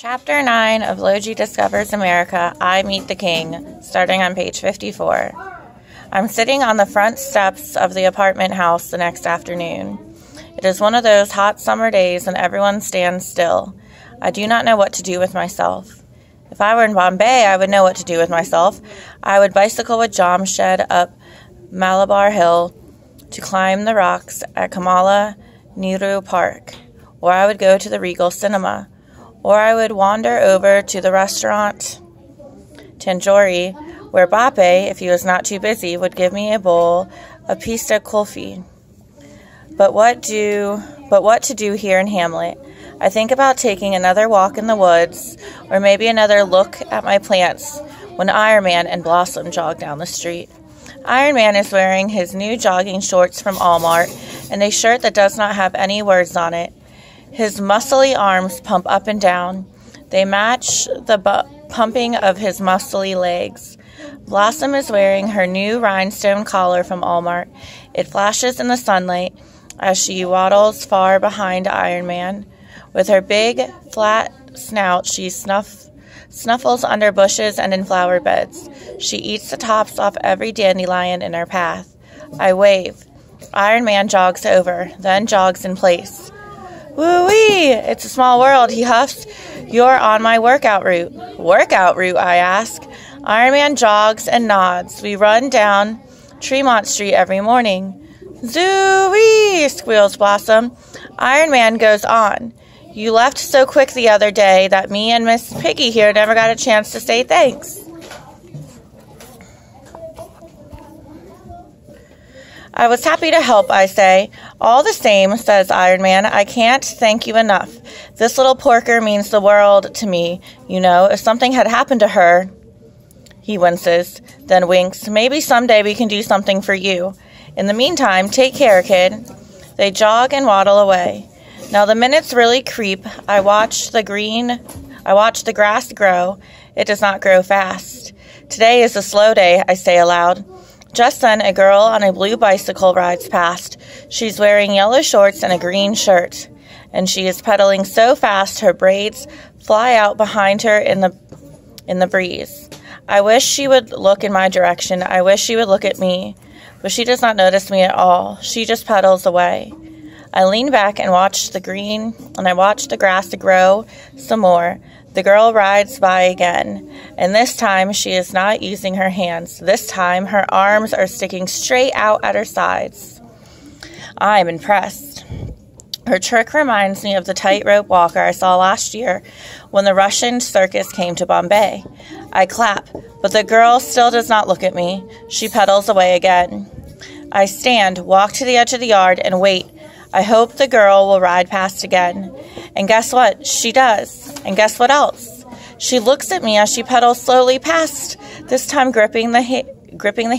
Chapter 9 of Logie Discovers America, I Meet the King, starting on page 54. I'm sitting on the front steps of the apartment house the next afternoon. It is one of those hot summer days and everyone stands still. I do not know what to do with myself. If I were in Bombay, I would know what to do with myself. I would bicycle with Jamshed up Malabar Hill to climb the rocks at Kamala Nehru Park, or I would go to the Regal Cinema, or I would wander over to the restaurant Tanjori, where Bape, if he was not too busy, would give me a bowl of pista kulfi. But what to do here in Hamlet? I think about taking another walk in the woods, or maybe another look at my plants, when Iron Man and Blossom jog down the street. Iron Man is wearing his new jogging shorts from Walmart and a shirt that does not have any words on it. His muscly arms pump up and down. They match the pumping of his muscly legs. Blossom is wearing her new rhinestone collar from Walmart. It flashes in the sunlight as she waddles far behind Iron Man. With her big, flat snout, she snuffles under bushes and in flower beds. She eats the tops off every dandelion in her path. I wave. Iron Man jogs over, then jogs in place. Woo-wee! It's a small world, he huffs. You're on my workout route. Workout route, I ask. Iron Man jogs and nods. We run down Tremont Street every morning. Zoo-wee! Squeals Blossom. Iron Man goes on. You left so quick the other day that me and Miss Piggy here never got a chance to say thanks. I was happy to help, I say. All the same, says Iron Man, I can't thank you enough. This little porker means the world to me. You know, if something had happened to her... He winces, then winks. Maybe someday we can do something for you. In the meantime, take care, kid. They jog and waddle away. Now the minutes really creep. I watch the grass grow. It does not grow fast. Today is a slow day, I say aloud. Just then, a girl on a blue bicycle rides past. She's wearing yellow shorts and a green shirt, and she is pedaling so fast her braids fly out behind her in the breeze. I wish she would look in my direction. I wish she would look at me, but she does not notice me at all. She just pedals away. I lean back and watch the grass to grow some more. The girl rides by again, and this time she is not using her hands. This time her arms are sticking straight out at her sides. I am impressed. Her trick reminds me of the tightrope walker I saw last year when the Russian circus came to Bombay. I clap, but the girl still does not look at me. She pedals away again. I stand, walk to the edge of the yard, and wait. I hope the girl will ride past again. And guess what? She does. And guess what else? She looks at me as she pedals slowly past, this time gripping the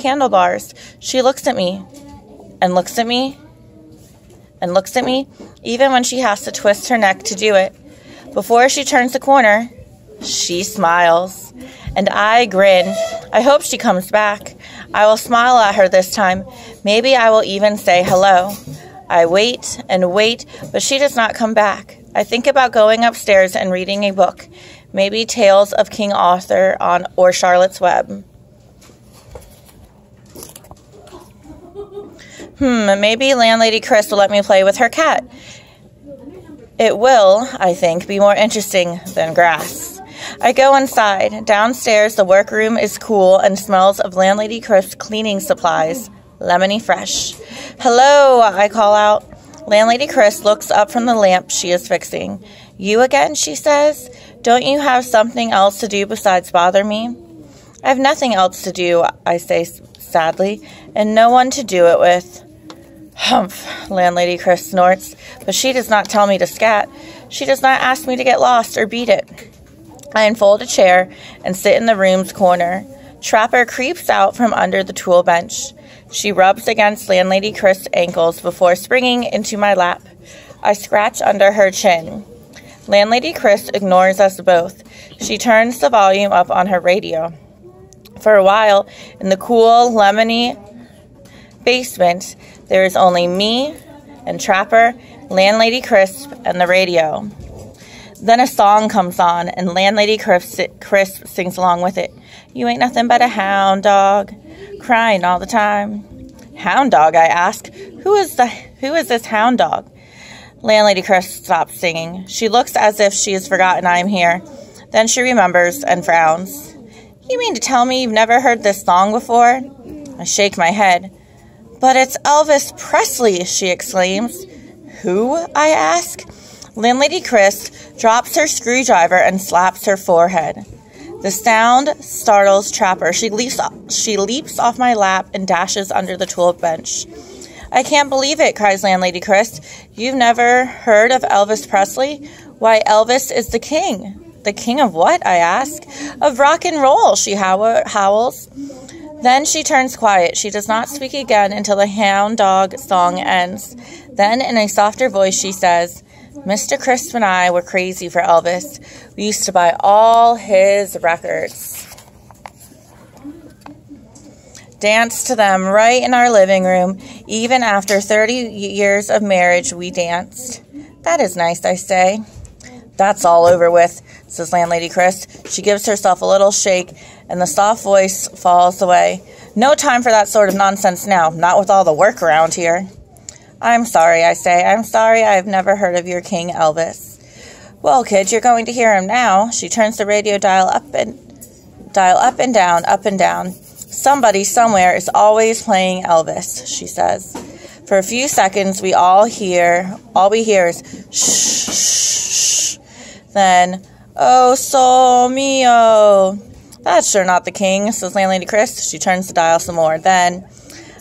handlebars. She looks at me, and looks at me, and looks at me, even when she has to twist her neck to do it. Before she turns the corner, she smiles, and I grin. I hope she comes back. I will smile at her this time. Maybe I will even say hello. I wait and wait, but she does not come back. I think about going upstairs and reading a book, maybe Tales of King Arthur or Charlotte's Web. Maybe Landlady Chris will let me play with her cat. It will, I think, be more interesting than grass. I go inside. Downstairs, the workroom is cool and smells of Landlady Chris cleaning supplies, lemony fresh. Hello, I call out. Landlady Chris looks up from the lamp she is fixing. You again, she says. Don't you have something else to do besides bother me? I have nothing else to do, I say sadly, and no one to do it with. Humph, Landlady Chris snorts, but she does not tell me to scat. She does not ask me to get lost or beat it. I unfold a chair and sit in the room's corner. Trapper creeps out from under the tool bench. She rubs against Landlady Chris' ankles before springing into my lap. I scratch under her chin. Landlady Chris ignores us both. She turns the volume up on her radio. For a while, in the cool, lemony basement, there is only me and Trapper, Landlady Crisp, and the radio. Then a song comes on, and Landlady Crisp sings along with it. You ain't nothing but a hound dog, crying all the time. Hound dog, I ask. Who is this hound dog? Landlady Crisp stops singing. She looks as if she has forgotten I am here. Then she remembers and frowns. You mean to tell me you've never heard this song before? I shake my head. But it's Elvis Presley, she exclaims. Who? I ask. Landlady Crisp drops her screwdriver and slaps her forehead. The sound startles Trapper. She leaps off my lap and dashes under the tool bench. I can't believe it, cries Landlady Crisp. You've never heard of Elvis Presley? Why, Elvis is the king. The king of what? I ask. Of rock and roll, she howls. Then she turns quiet. She does not speak again until the hound dog song ends. Then, in a softer voice, she says, Mr. Crisp and I were crazy for Elvis. We used to buy all his records. Dance to them right in our living room. Even after 30 years of marriage, we danced. That is nice, I say. That's all over with, says Landlady Crisp. She gives herself a little shake, and the soft voice falls away. No time for that sort of nonsense now, not with all the work around here. I'm sorry, I say. I'm sorry I've never heard of your King Elvis. Well, kids, you're going to hear him now. She turns the radio dial up and down, up and down. Somebody somewhere is always playing Elvis, she says. For a few seconds, all we hear is shh, shh. Then, oh, sol mio. That's sure not the king, says Landlady Crisp. She turns the dial some more. Then,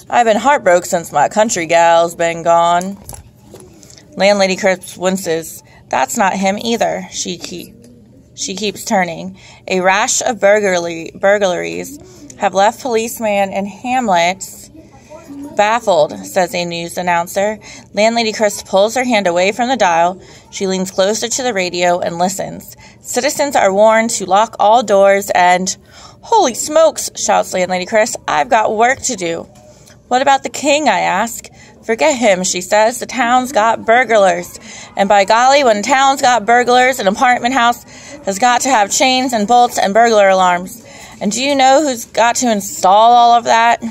I've been heartbroken since my country gal's been gone. Landlady Crisp winces. That's not him either. She keeps turning. A rash of burglaries have left policeman in Hamlet's baffled, says a news announcer. Landlady Crisp pulls her hand away from the dial. She leans closer to the radio and listens. Citizens are warned to lock all doors and... Holy smokes, shouts Landlady Crisp. I've got work to do. What about the king, I ask. Forget him, she says. The town's got burglars. And by golly, when a town's got burglars, an apartment house has got to have chains and bolts and burglar alarms. And do you know who's got to install all of that?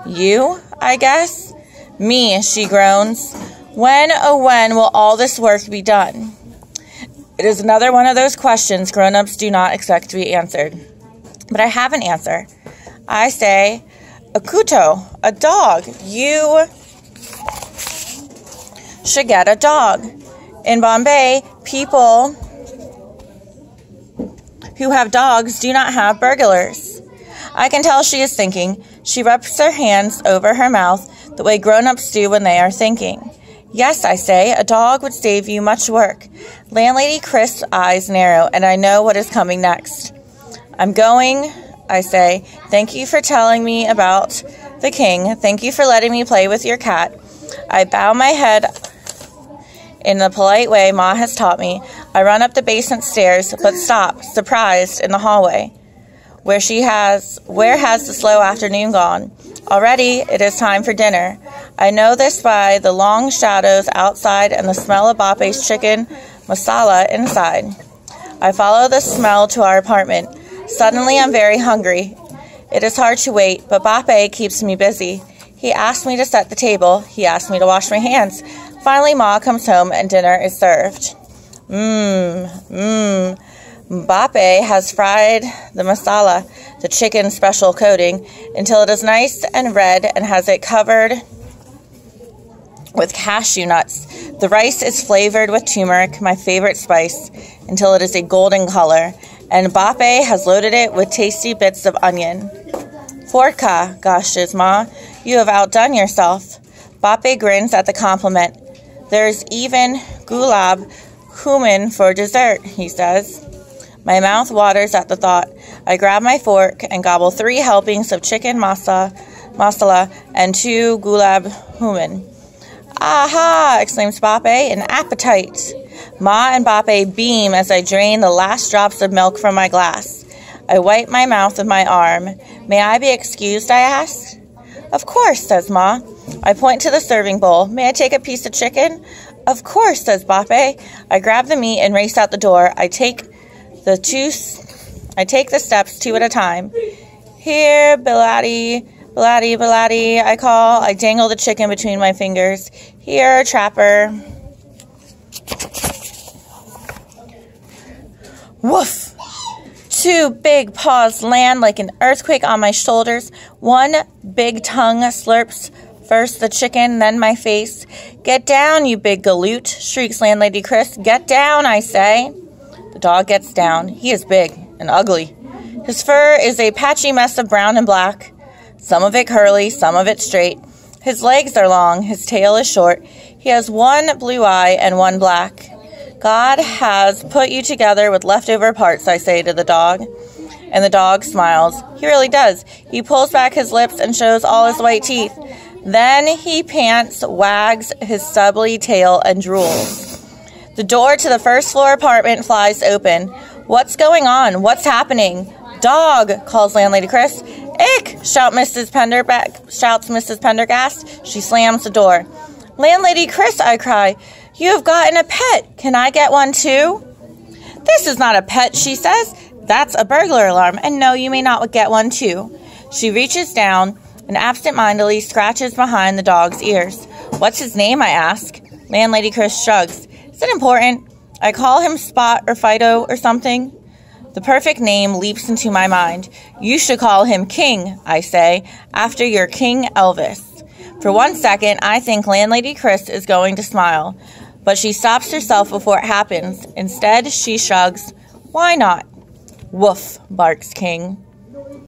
You, I guess? Me, she groans. When, oh when, will all this work be done? It is another one of those questions grown-ups do not expect to be answered. But I have an answer. I say, a kuto, a dog. You should get a dog. In Bombay, people who have dogs do not have burglars. I can tell she is thinking. She rubs her hands over her mouth the way grown-ups do when they are thinking. Yes, I say, a dog would save you much work. Landlady Crisp's eyes narrow, and I know what is coming next. I'm going, I say. Thank you for telling me about the king. Thank you for letting me play with your cat. I bow my head in the polite way Ma has taught me. I run up the basement stairs, but stop, surprised, in the hallway. Where has the slow afternoon gone? Already, it is time for dinner. I know this by the long shadows outside and the smell of Bape's chicken masala inside. I follow the smell to our apartment. Suddenly, I'm very hungry. It is hard to wait, but Bape keeps me busy. He asked me to set the table. He asked me to wash my hands. Finally, Ma comes home and dinner is served. Bape has fried the masala, the chicken special coating, until it is nice and red and has it covered with cashew nuts. The rice is flavored with turmeric, my favorite spice, until it is a golden color, and Bape has loaded it with tasty bits of onion. Fortka, gushes Ma, you have outdone yourself. Bape grins at the compliment. There's even gulab cumin for dessert, he says. My mouth waters at the thought. I grab my fork and gobble 3 helpings of chicken masala and 2 gulab cumin. Aha! Exclaims Bape, an appetite. Ma and Bape beam as I drain the last drops of milk from my glass. I wipe my mouth with my arm. May I be excused, I ask. Of course, says Ma. I point to the serving bowl. May I take a piece of chicken? Of course, says Bape. I grab the meat and race out the door. I take the steps 2 at a time. Here, Bilatty, Bilatty, Bilatty, I call. I dangle the chicken between my fingers. Here, Trapper. Woof! 2 big paws land like an earthquake on my shoulders. 1 big tongue slurps first the chicken, then my face. Get down, you big galoot, shrieks Landlady Chris. Get down, I say. The dog gets down. He is big and ugly. His fur is a patchy mess of brown and black. Some of it curly, some of it straight. His legs are long, his tail is short. He has 1 blue eye and 1 black. God has put you together with leftover parts, I say to the dog. And the dog smiles. He really does. He pulls back his lips and shows all his white teeth. Then he pants, wags his stubbly tail, and drools. The door to the first floor apartment flies open. What's going on? What's happening? Dog, calls Landlady Chris. Ick, shouts Mrs. Pendergast. She slams the door. Landlady Chris, I cry. You have gotten a pet. Can I get one too? This is not a pet, she says. That's a burglar alarm, and no, you may not get one too. She reaches down and absent-mindedly scratches behind the dog's ears. What's his name, I ask. Landlady Chris shrugs. Is it important? I call him Spot or Fido or something. The perfect name leaps into my mind. You should call him King, I say, after your King Elvis. For 1 second, I think Landlady Chris is going to smile, but she stops herself before it happens. Instead, she shrugs. Why not? Woof, barks King.